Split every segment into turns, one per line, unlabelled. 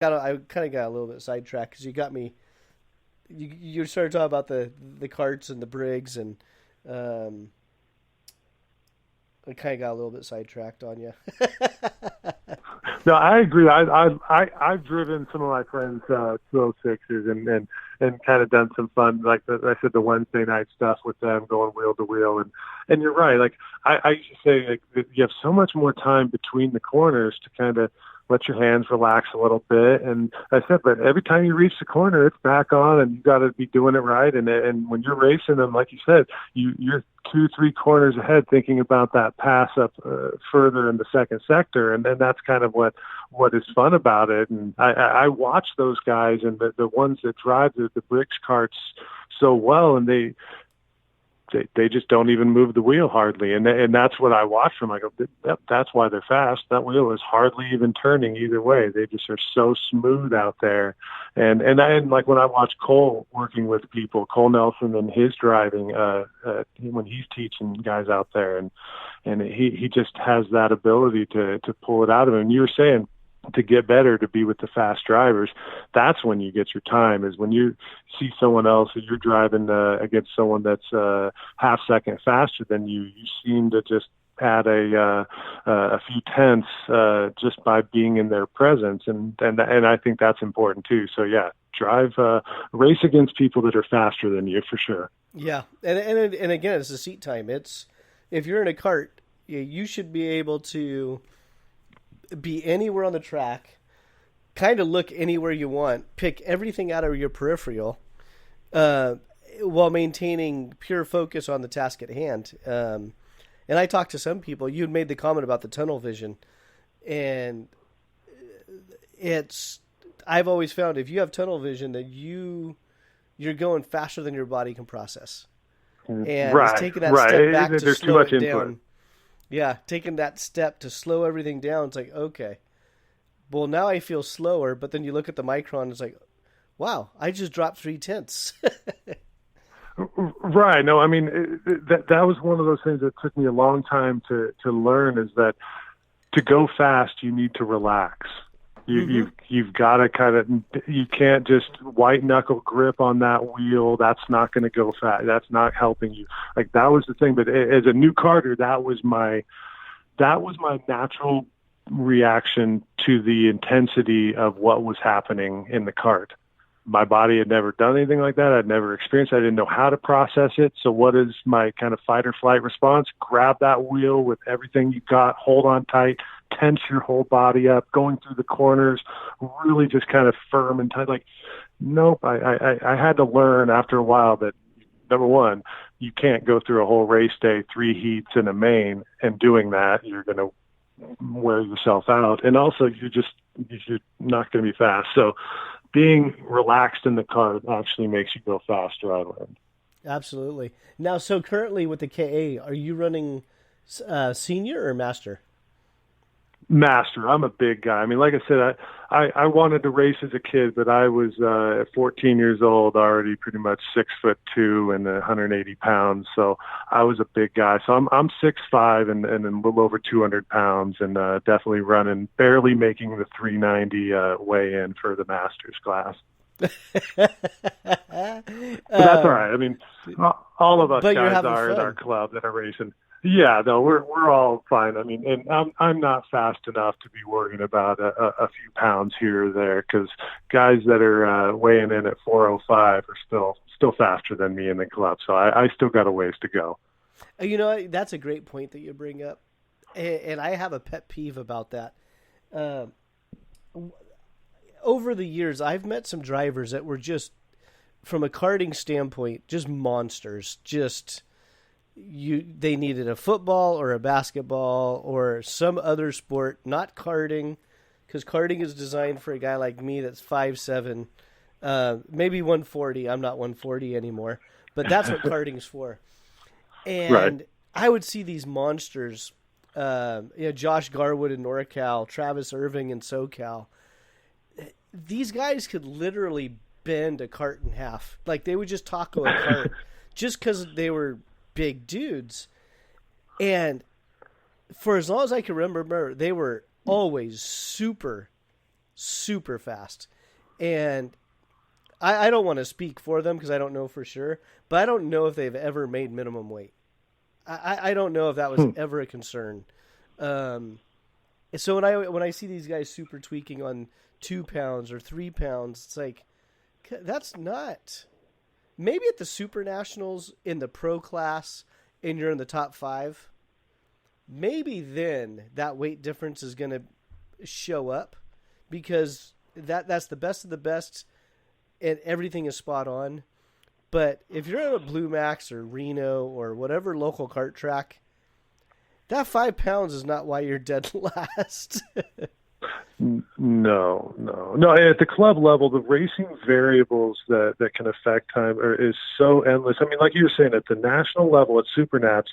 I kind of got a little bit sidetracked because you got me. You started talking about the carts and the Briggs, and um, I kind of got a little bit sidetracked on you.
No, I agree. I've driven some of my friends 206s and kind of done some fun, like I said, the Wednesday night stuff with them, going wheel to wheel. And you're right. Like I used to say, like that you have so much more time between the corners to kind of let your hands relax a little bit. And I said, but every time you reach the corner, it's back on, and you got to be doing it right. And when you're racing them, like you said, you're two, three corners ahead, thinking about that pass up further in the second sector, and then that's kind of what is fun about it. And I watch those guys and the ones that drive the bricks carts so well, and they just don't even move the wheel hardly, and that's what I watch from. I go, that's why they're fast. That wheel is hardly even turning either way. They just are so smooth out there. And like when I watch Cole working with people, Cole Nelson and his driving, when he's teaching guys out there, and he just has that ability to pull it out of him. And you were saying, to get better, to be with the fast drivers, that's when you get your time, is when you see someone else and you're driving against someone that's half second faster than you seem to just add a few tenths just by being in their presence, and I think that's important too. So yeah, drive race against people that are faster than you for sure.
Yeah, and again, it's the seat time. It's if you're in a cart, you should be able to be anywhere on the track, kind of look anywhere you want, pick everything out of your peripheral, uh, while maintaining pure focus on the task at hand. And I talked to some people. You had made the comment about the tunnel vision, and it's I've always found if you have tunnel vision that you're going faster than your body can process, and it's
Right,
taking that step
right.
back to
There's too
slow
much
it
input.
down. Yeah, taking that step to slow everything down. It's like, okay, well, now I feel slower, but then you look at the micron, it's like, wow, I just dropped 3/10.
Right. No, I mean that was one of those things that took me a long time to learn, is that to go fast you need to relax.
Mm-hmm.
You've got to kind of, you can't just white knuckle grip on that wheel. That's not going to go fast. That's not helping you. Like that was the thing. But as a new karter, that was my natural reaction to the intensity of what was happening in the cart. My body had never done anything like that. I'd never experienced it. I didn't know how to process it. So what is my kind of fight or flight response? Grab that wheel with everything you got, hold on tight, tense your whole body up, going through the corners, really just kind of firm and tight. Like, nope, I had to learn after a while that, number one, you can't go through a whole race day, 3 heats in a main, and doing that, you're going to wear yourself out. And also you're not going to be fast. So being relaxed in the car actually makes you go faster, I learned.
Absolutely. Now, so currently with the KA, are you running senior or master?
Master. I'm a big guy. I mean, like I said, I wanted to race as a kid, but I was at 14 years old, already pretty much 6'2" and 180 pounds. So I was a big guy. So I'm 6'5" and a little over 200 pounds, and definitely running, barely making the 390 weigh in for the masters class. But that's all
um,
right. I mean, all of us
but you're
guys
having
are in our
fun.
club that are racing. Yeah, no, we're all fine. I mean, and I'm not fast enough to be worrying about a few pounds here or there, because guys that are weighing in at 405 are still faster than me in the club. So I still got a ways to go.
You know, that's a great point that you bring up, and I have a pet peeve about that. Um, Over the years, I've met some drivers that were just, from a karting standpoint, just monsters. Just they needed a football or a basketball or some other sport, not karting, because karting is designed for a guy like me that's 5'7", maybe 140. I'm not 140 anymore, but that's what karting's for.
Right.
And I would see these monsters, Josh Garwood in NorCal, Travis Irving in SoCal. These guys could literally bend a cart in half. Like they would just taco a cart just because they were big dudes. And for as long as I can remember, they were always super, super fast. And I don't want to speak for them because I don't know for sure, but I don't know if they've ever made minimum weight. I don't know if that was ever a concern. So when I see these guys super tweaking on 2 pounds or 3 pounds, it's like, that's not. Maybe at the Super Nationals in the pro class and you're in the top 5, maybe then that weight difference is going to show up because that's the best of the best and everything is spot on. But if you're at a Blue Max or Reno or whatever local kart track, that 5 pounds is not why you're dead last.
No. At the club level, the racing variables that can affect time is so endless. I mean, like you were saying, at the national level, at Supernaps,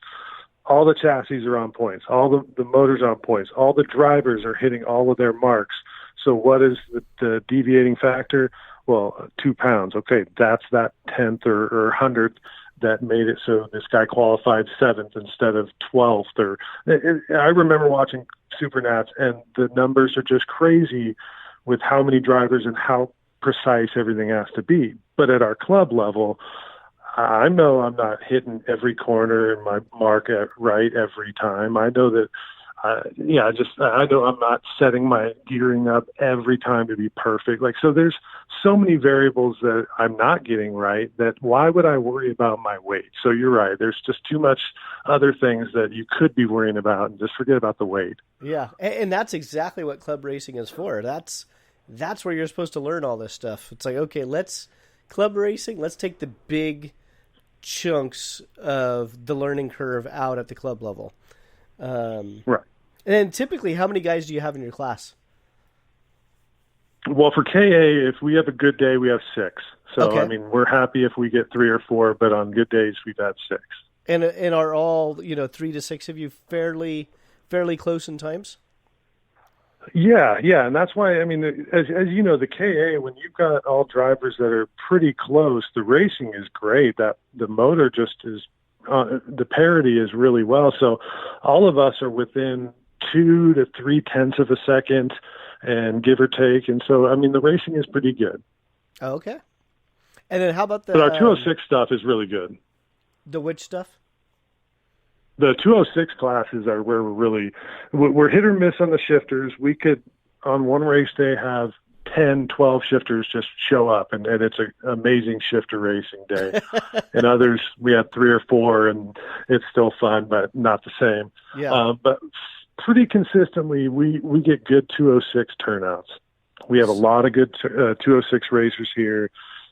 all the chassis are on points, all the motors on points, all the drivers are hitting all of their marks. So what is the deviating factor? Well, 2 pounds. Okay, that's that 10th or 100th that made it so this guy qualified 7th instead of 12th. I remember watching Supernats, and the numbers are just crazy with how many drivers and how precise everything has to be. But at our club level, I know I'm not hitting every corner in my mark right every time. I know that, I know I'm not setting my gearing up every time to be perfect. So there's so many variables that I'm not getting right that why would I worry about my weight? So you're right. There's just too much other things that you could be worrying about and just forget about the weight.
Yeah. And that's exactly what club racing is for. That's where you're supposed to learn all this stuff. It's like, okay, club racing, let's take the big chunks of the learning curve out at the club level.
Right.
And then typically, how many guys do you have in your class?
Well, for KA, if we have a good day, we have 6. So, okay. I mean, we're happy if we get 3 or 4, but on good days, we've had 6.
And are all, 3 to 6 of you fairly close in times?
Yeah, and that's why, I mean, as you know, the KA, when you've got all drivers that are pretty close, the racing is great. That the motor just is, the parity is really well. So all of us are within 2 to 3/10 of a second, and give or take. And so, I mean, the racing is pretty good.
Oh, okay. And then how about
But our 206 stuff is really good.
The which stuff?
The 206 classes are where we're hit or miss on the shifters. We could, on one race day, have 10, 12 shifters just show up, and it's an amazing shifter racing day. And others, we have 3 or 4, and it's still fun, but not the same.
Yeah.
But pretty consistently, we get good 206 turnouts. We have a lot of good 206 racers here.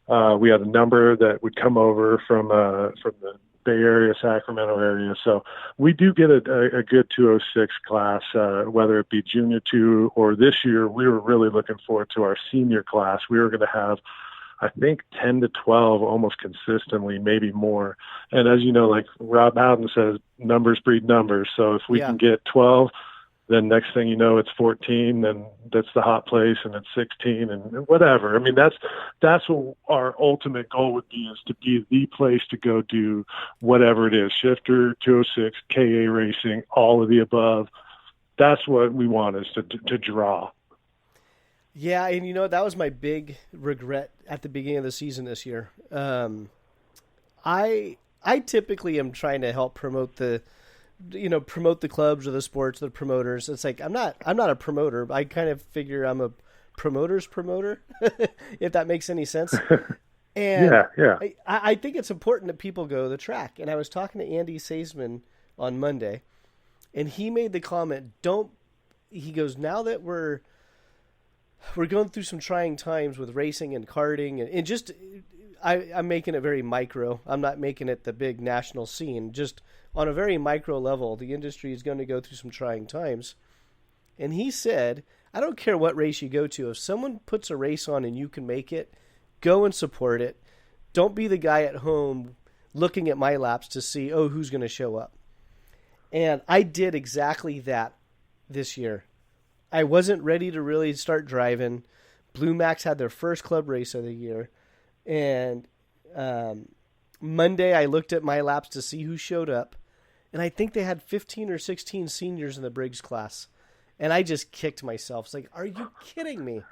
We have a number that would come over from the Bay Area, Sacramento area. So we do get a good 206 class, whether it be junior 2 or this year, we were really looking forward to our senior class. We were going to have, I think, 10 to 12 almost consistently, maybe more. And as you know, like Rob Howden says, numbers breed numbers. So if we can get 12, then next thing you know, it's 14, then that's the hot place, and it's 16, and whatever. I mean, that's what our ultimate goal would be, is to be the place to go do whatever it is, shifter, 206, KA racing, all of the above. That's what we want, is to draw.
Yeah, and that was my big regret at the beginning of the season this year. I typically am trying to help promote the clubs or the sports, the promoters. It's like I'm not a promoter. I kind of figure I'm a promoter's promoter, if that makes any sense. And
yeah.
I think it's important that people go to the track. And I was talking to Andy Saisman on Monday, and he made the comment, he goes, now that we're going through some trying times with racing and karting and just, I'm making it very micro. I'm not making it the big national scene. Just on a very micro level, the industry is going to go through some trying times. And he said, I don't care what race you go to. If someone puts a race on and you can make it, go and support it. Don't be the guy at home looking at my laps to see, who's going to show up. And I did exactly that this year. I wasn't ready to really start driving. Blue Max had their first club race of the year. And Monday I looked at my laps to see who showed up. And I think they had 15 or 16 seniors in the Briggs class. And I just kicked myself. It's like, are you kidding me?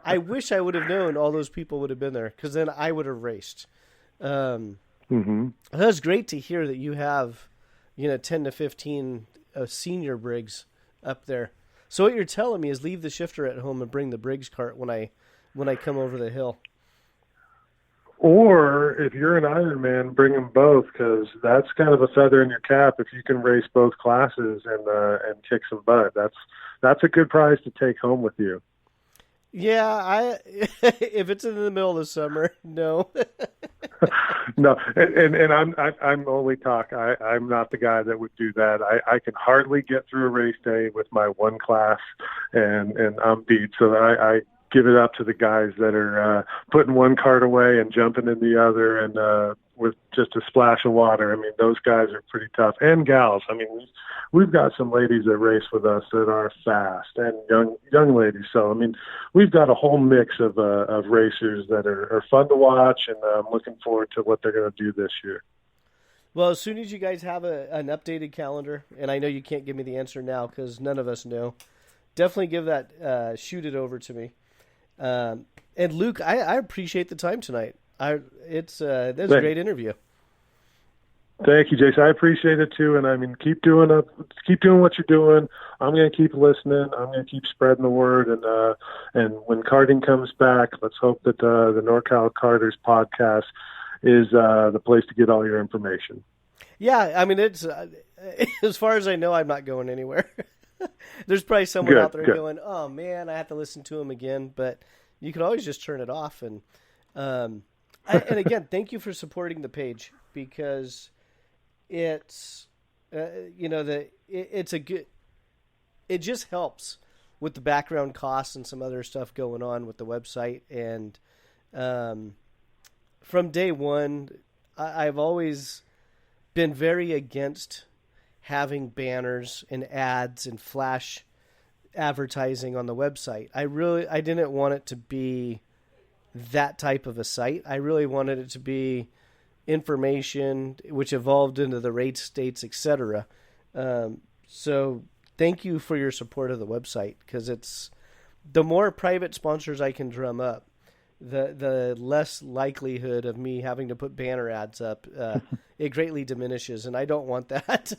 I wish I would have known all those people would have been there, because then I would have raced. That's great to hear that you have, 10 to 15 senior Briggs up there. So what you're telling me is leave the shifter at home and bring the Briggs cart when I come over the hill.
Or if you're an Ironman, bring them both, because that's kind of a feather in your cap if you can race both classes and kick some butt. That's a good prize to take home with you.
Yeah, if it's in the middle of the summer, no.
No, and I'm only talk. I'm not the guy that would do that. I can hardly get through a race day with my one class, and I'm beat. So I give it up to the guys that are putting one cart away and jumping in the other, and with just a splash of water. I mean, those guys are pretty tough, and gals. I mean, we've got some ladies that race with us that are fast, and young ladies. So I mean, we've got a whole mix of racers that are fun to watch, and I'm looking forward to what they're going to do this year.
Well, as soon as you guys have an updated calendar, and I know you can't give me the answer now because none of us know, definitely give that, shoot it over to me. And Luke, I appreciate the time tonight. That's a great interview.
Thank you, Jason. I appreciate it too. And I mean, keep doing what you're doing. I'm going to keep listening. I'm going to keep spreading the word. And when karting comes back, let's hope that the NorCal-Karters podcast is the place to get all your information.
Yeah, I mean, it's as far as I know, I'm not going anywhere. There's probably someone out there going, "Oh man, I have to listen to him again." But you can always just turn it off. And and again, thank you for supporting the page, because it's it's a good. It just helps with the background costs and some other stuff going on with the website. And from day one, I've always been very against having banners and ads and flash advertising on the website. I didn't want it to be that type of a site. I really wanted it to be information, which evolved into the race dates, etc. So thank you for your support of the website, because it's the more private sponsors I can drum up, the less likelihood of me having to put banner ads up. It greatly diminishes, and I don't want that.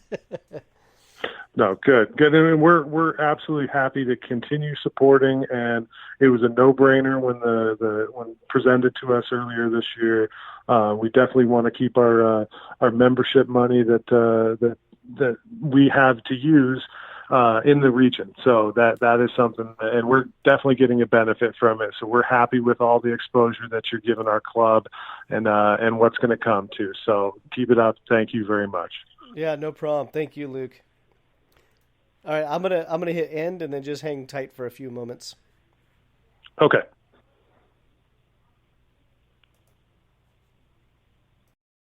No, good. I mean, we're absolutely happy to continue supporting, and it was a no-brainer when presented to us earlier this year. We definitely want to keep our membership money that we have to use in the region. So that is something, and we're definitely getting a benefit from it. So we're happy with all the exposure that you're giving our club, and what's going to come too. So keep it up. Thank you very much.
Yeah, no problem. Thank you, Luke. All right, I'm gonna hit end and then just hang tight for a few moments.
Okay.